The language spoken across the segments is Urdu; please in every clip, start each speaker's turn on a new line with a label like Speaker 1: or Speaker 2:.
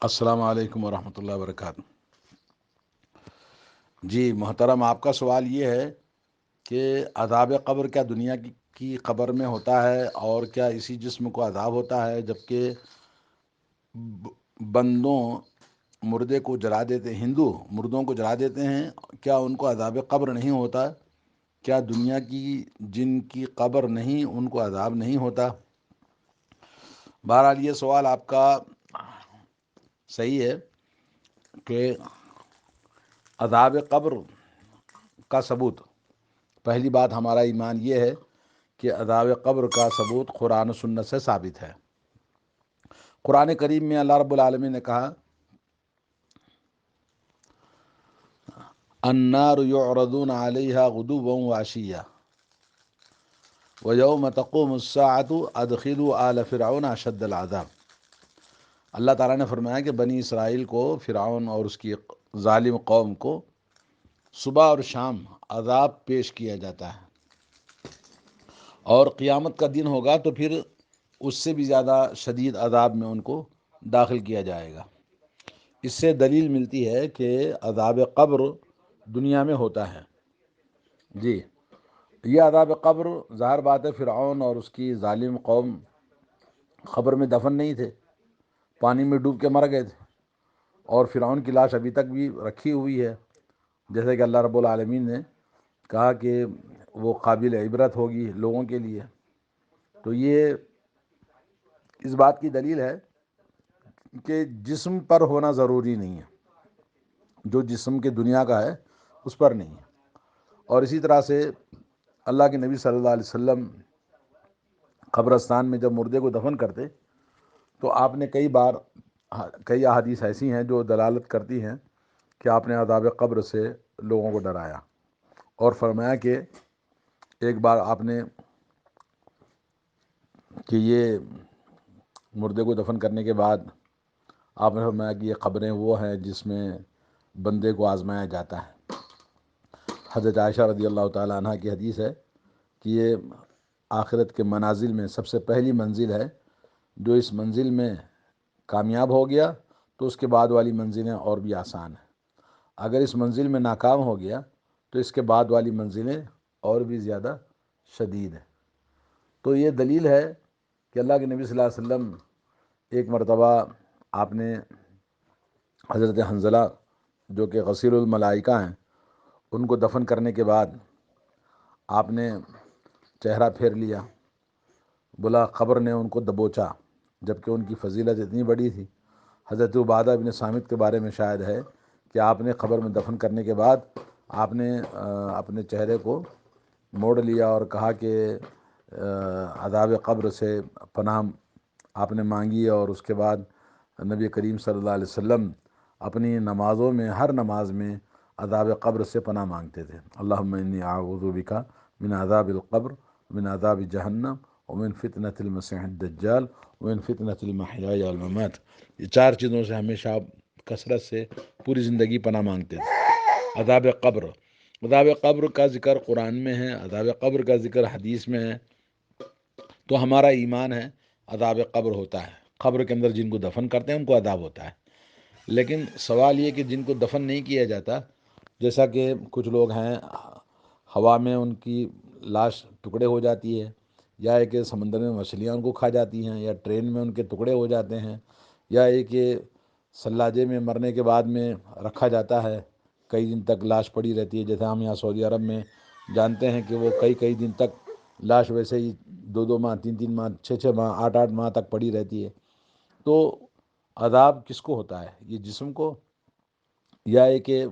Speaker 1: السلام علیکم ورحمۃ اللہ وبرکاتہ۔ جی محترم، آپ کا سوال یہ ہے کہ عذاب قبر کیا دنیا کی قبر میں ہوتا ہے، اور کیا اسی جسم کو عذاب ہوتا ہے جبکہ بندوں مردے کو جلا دیتے، ہندو مردوں کو جلا دیتے ہیں، کیا ان کو عذاب قبر نہیں ہوتا؟ کیا دنیا کی جن کی قبر نہیں ان کو عذاب نہیں ہوتا؟ بہرحال یہ سوال آپ کا صحیح ہے کہ عذاب قبر کا ثبوت، پہلی بات ہمارا ایمان یہ ہے کہ عذاب قبر کا ثبوت قرآن و سنت سے ثابت ہے۔ قرآن کریم میں اللہ رب العالمین نے کہا، النار یعرضون علیہا غدوا وعشیا ویوم تقوم الساعة ادخلوا آل فرعون اشد العذاب۔ اللہ تعالیٰ نے فرمایا کہ بنی اسرائیل کو، فرعون اور اس کی ظالم قوم کو صبح اور شام عذاب پیش کیا جاتا ہے، اور قیامت کا دن ہوگا تو پھر اس سے بھی زیادہ شدید عذاب میں ان کو داخل کیا جائے گا۔ اس سے دلیل ملتی ہے کہ عذاب قبر دنیا میں ہوتا ہے۔ جی، یہ عذاب قبر ظاہر بات ہے، فرعون اور اس کی ظالم قوم قبر میں دفن نہیں تھے، پانی میں ڈوب کے مر گئے تھے، اور فرعون کی لاش ابھی تک بھی رکھی ہوئی ہے، جیسے کہ اللہ رب العالمین نے کہا کہ وہ قابل عبرت ہوگی لوگوں کے لیے۔ تو یہ اس بات کی دلیل ہے کہ جسم پر ہونا ضروری نہیں ہے، جو جسم کے دنیا کا ہے اس پر نہیں ہے۔ اور اسی طرح سے اللہ کے نبی صلی اللہ علیہ وسلم قبرستان میں جب مردے کو دفن کرتے تو آپ نے کئی احادیث ایسی ہیں جو دلالت کرتی ہیں کہ آپ نے عذاب قبر سے لوگوں کو ڈرایا، اور فرمایا کہ ایک بار آپ نے کہ یہ مردے کو دفن کرنے کے بعد آپ نے فرمایا کہ یہ قبریں وہ ہیں جس میں بندے کو آزمایا جاتا ہے۔ حضرت عائشہ رضی اللہ تعالیٰ عنہ کی حدیث ہے کہ یہ آخرت کے منازل میں سب سے پہلی منزل ہے، جو اس منزل میں کامیاب ہو گیا تو اس کے بعد والی منزلیں اور بھی آسان ہیں، اگر اس منزل میں ناکام ہو گیا تو اس کے بعد والی منزلیں اور بھی زیادہ شدید ہیں۔ تو یہ دلیل ہے کہ اللہ کے نبی صلی اللہ علیہ وسلم ایک مرتبہ آپ نے حضرت حنظلہ جو کہ غسیل الملائکہ ہیں ان کو دفن کرنے کے بعد آپ نے چہرہ پھیر لیا، بلا قبر نے ان کو دبوچا، جبکہ ان کی فضیلت اتنی بڑی تھی۔ حضرت عبادہ بن صامت کے بارے میں شاید ہے کہ آپ نے قبر میں دفن کرنے کے بعد آپ نے اپنے چہرے کو موڑ لیا اور کہا کہ عذاب قبر سے پناہ آپ نے مانگی، اور اس کے بعد نبی کریم صلی اللہ علیہ وسلم اپنی نمازوں میں، ہر نماز میں عذاب قبر سے پناہ مانگتے تھے۔ اللہم انی اعوذ بک من عذاب القبر، من عذاب جہنم، ومن فتنة المسیح الدجال، ومن فتنة المحیاء والممات۔ یہ چار چیزوں سے ہمیشہ کثرت سے پوری زندگی پناہ مانگتے تھے۔ عذاب قبر، عذاب قبر کا ذکر قرآن میں ہے، عذاب قبر کا ذکر حدیث میں ہے، تو ہمارا ایمان ہے عذاب قبر ہوتا ہے۔ قبر کے اندر جن کو دفن کرتے ہیں ان کو عذاب ہوتا ہے، لیکن سوال یہ کہ جن کو دفن نہیں کیا جاتا، جیسا کہ کچھ لوگ ہیں ہوا میں ان کی لاش ٹکڑے ہو جاتی ہے، یا کہ سمندر میں مچھلیاں ان کو کھا جاتی ہیں، یا ٹرین میں ان کے ٹکڑے ہو جاتے ہیں، یا کہ ثلاجے میں مرنے کے بعد میں رکھا جاتا ہے، کئی دن تک لاش پڑی رہتی ہے، جیسے ہم یہاں سعودی عرب میں جانتے ہیں کہ وہ کئی دن تک لاش ویسے ہی 2 ماہ، 3 ماہ، 6 ماہ، 8 ماہ تک پڑی رہتی ہے۔ تو عذاب کس کو ہوتا ہے؟ یہ جسم کو یا کہ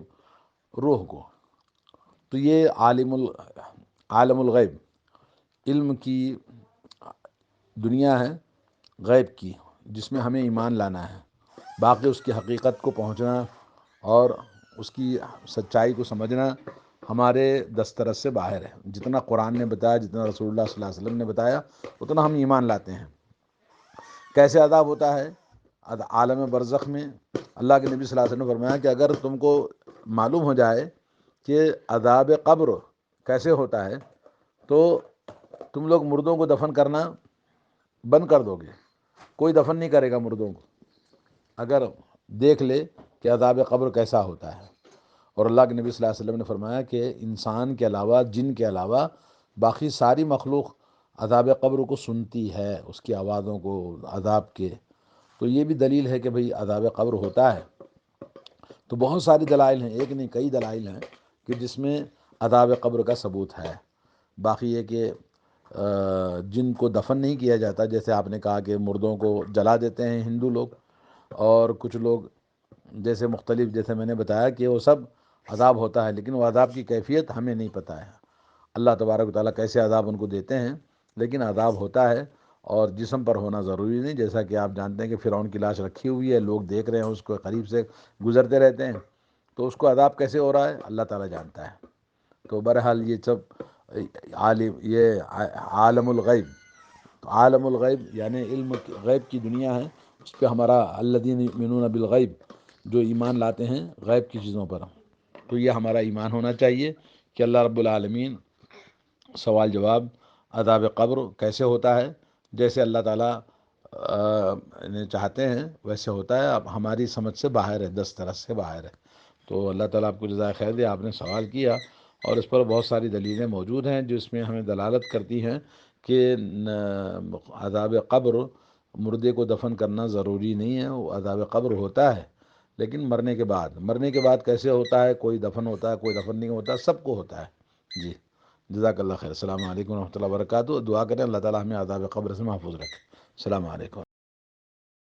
Speaker 1: روح کو؟ تو یہ عالم الغیب، علم کی دنیا ہے، غیب کی، جس میں ہمیں ایمان لانا ہے، باقی اس کی حقیقت کو پہنچنا اور اس کی سچائی کو سمجھنا ہمارے دسترس سے باہر ہے۔ جتنا قرآن نے بتایا، جتنا رسول اللہ صلی اللہ علیہ وسلم نے بتایا، اتنا ہم ایمان لاتے ہیں۔ کیسے عذاب ہوتا ہے؟ عالم برزخ میں اللہ کے نبی صلی اللہ علیہ وسلم نے فرمایا کہ اگر تم کو معلوم ہو جائے کہ عذاب قبر کیسے ہوتا ہے تو تم لوگ مردوں کو دفن کرنا بند کر دو گے، کوئی دفن نہیں کرے گا مردوں کو۔ اگر دیکھ لے کہ عذاب قبر کیسا ہوتا ہے۔ اور اللہ کے نبی صلی اللہ علیہ وسلم نے فرمایا کہ انسان کے علاوہ، جن کے علاوہ باقی ساری مخلوق عذاب قبر کو سنتی ہے، اس کی آوازوں کو، عذاب کے۔ تو یہ بھی دلیل ہے کہ بھئی عذاب قبر ہوتا ہے۔ تو بہت ساری دلائل ہیں، ایک نہیں کئی دلائل ہیں کہ جس میں عذاب قبر کا ثبوت ہے۔ باقی یہ کہ جن کو دفن نہیں کیا جاتا، جیسے آپ نے کہا کہ مردوں کو جلا دیتے ہیں ہندو لوگ، اور کچھ لوگ جیسے مختلف، جیسے میں نے بتایا کہ وہ سب عذاب ہوتا ہے، لیکن وہ عذاب کی کیفیت ہمیں نہیں پتہ ہے، اللہ تبارک و تعالیٰ کیسے عذاب ان کو دیتے ہیں، لیکن عذاب ہوتا ہے اور جسم پر ہونا ضروری نہیں۔ جیسا کہ آپ جانتے ہیں کہ فرعون کی لاش رکھی ہوئی ہے، لوگ دیکھ رہے ہیں، اس کو قریب سے گزرتے رہتے ہیں، تو اس کو عذاب کیسے ہو رہا ہے اللہ تعالیٰ جانتا ہے۔ تو بہرحال یہ سب عالم الغیب، تو عالم الغیب یعنی علم غیب کی دنیا ہے، اس پہ ہمارا الذین یؤمنون بالغیب، جو ایمان لاتے ہیں غیب کی چیزوں پر، تو یہ ہمارا ایمان ہونا چاہیے کہ اللہ رب العالمین سوال جواب عذاب قبر کیسے ہوتا ہے، جیسے اللہ تعالیٰ چاہتے ہیں ویسے ہوتا ہے، اب ہماری سمجھ سے باہر ہے، دسترس سے باہر ہے۔ تو اللہ تعالیٰ آپ کو جزائے خیر دے، آپ نے سوال کیا اور اس پر بہت ساری دلیلیں موجود ہیں جو اس میں ہمیں دلالت کرتی ہیں کہ عذاب قبر، مردے کو دفن کرنا ضروری نہیں ہے، وہ عذاب قبر ہوتا ہے لیکن مرنے کے بعد کیسے ہوتا ہے، کوئی دفن ہوتا ہے، کوئی دفن نہیں ہوتا، سب کو ہوتا ہے۔ جی، جزاک اللہ خیر۔ السلام علیکم ورحمۃ اللہ وبرکاتہ۔ دعا کریں اللہ تعالیٰ ہمیں عذاب قبر سے محفوظ رکھے۔ السلام علیکم۔